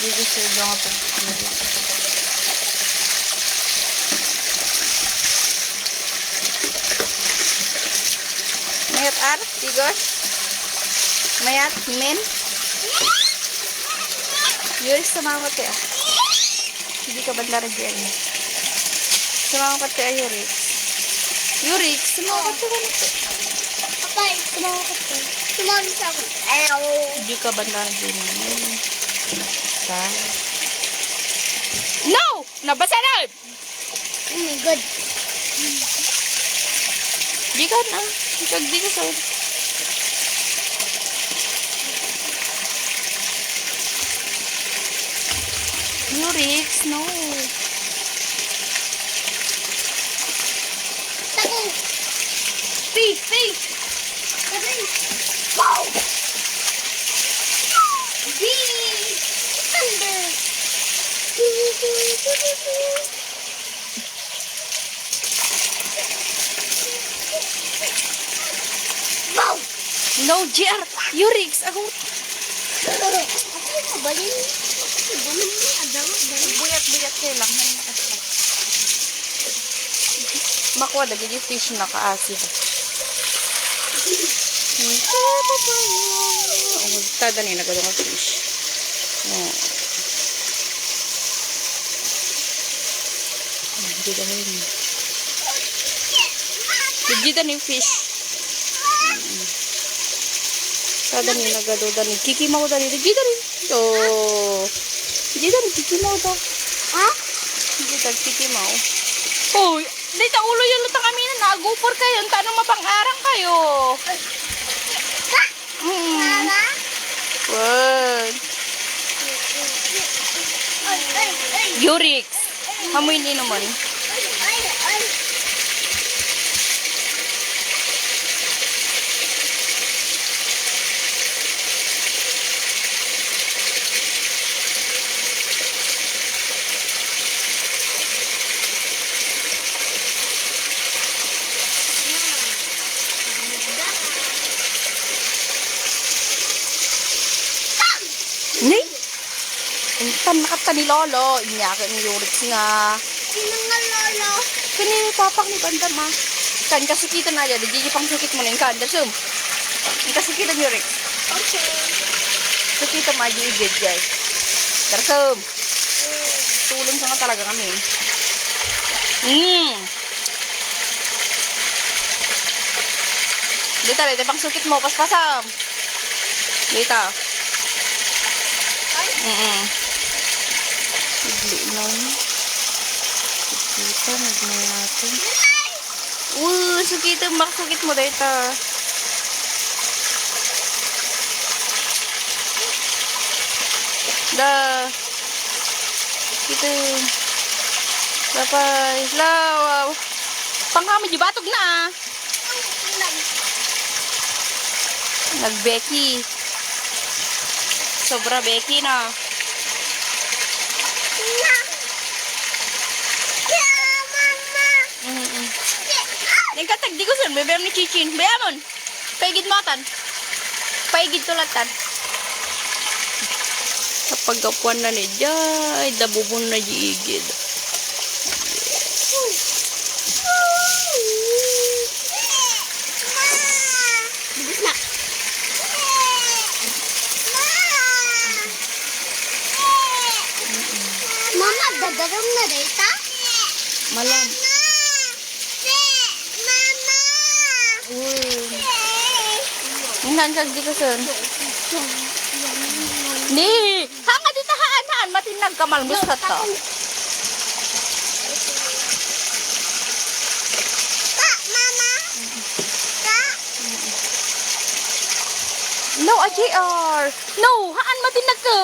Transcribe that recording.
Nag-reserve lang ako. Mayat ar, tigos. Mayat, men. Yurik, sumama ka. Hindi ka banda rin dyan. Sumama ka tayo, Yurik. Yurik, sumama ka tayo. Apay, sumama ka tayo. Sumama sa ako. Ayaw. Hindi ka banda rin dyan. No! Nabasa na! Oh my God. Di ka na. Di ka sa... Yurix, no. Tako. Fish, fish. Kapay. Wow. Bee. Thunder. Wow. No, JR. Yurix, ako. Ako balin. Balin ni adaw. Buyat-buyat kayo lang. Makuha na yung fish na ka-acid. Tada niya nagawin ang fish. Hindi dahil niya. Hindi na yung fish. Tada niya nagawin. Kikimaw na rin. Hindi na rin. Hindi na rin. Kikimaw daw. Ha? Hindi na kikimaw. Oh, dito ulo yung lutang kami na nagupor kayo. Tanong mapang-arang kayo. Mama? Word. Yurix. Hamoy ni naman. Ay. Ni? Intan nakata ni Lolo. Inyaka ni Yurix nga. Sino nga lolo? Kani papak ni Banda ma. Kan kasukitan aja. Di pang sakit mo na yung kanda. Sum. Yung kasukitan Yurix. Okay. Sukitan mo aja ibig guys. Tersum. Tulong sa nga talaga kami. Dito pang sukit mo. Paspasam. Dito. Igli na yun. Sukita, nagmay natin. Sukita, maksukit mo dito. Ito. Lapay. Law. Pangkami, di batog na. Nagbeki. Sobra beki na. Yung katag di ko sir, bebem ni Chichin. Bayamon. Paigid mo atan. Paigid tulatan. Kapag kapuan na ni Jai, dabubon na jiigid. Mama, dadarong na data? Malam. Hingan di ko sir. Ni, hanga di tahaan matinag kamal gusto to. Mama? No, JR. No, haan matinag ka.